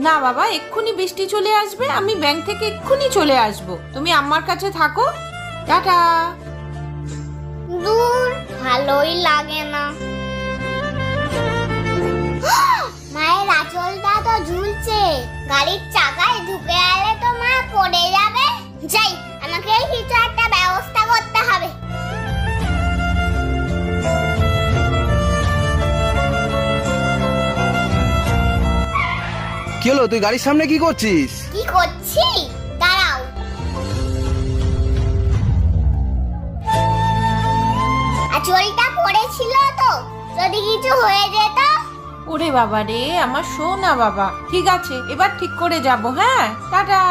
না বাবা, এক্ষুনি বৃষ্টি চলে আসবে, আমি ব্যাংক থেকে এক্ষুনি চলে আসব, তুমি আমার কাছে থাকো। টাটা। দূর, ভালোই লাগে না। মায়ের আঁচলটা তো ঝুলছে, গাড়ির চাকায় ঢুকে এলে তো মা পড়ে যাবে। যাই, আমাকে কিছু একটা ব্যবস্থা করতে হবে। কি হলো, তুই গাড়ির সামনে কি করছিস? কি করছি? দাঁড়াও। আঁচলটা পড়েছিল তো, যদি কিছু হয়ে যেত। ওরে বাবা রে, আমার সোনা বাবা। ঠিক আছে, এবার ঠিক করে যাব। হ্যাঁ, টাটা।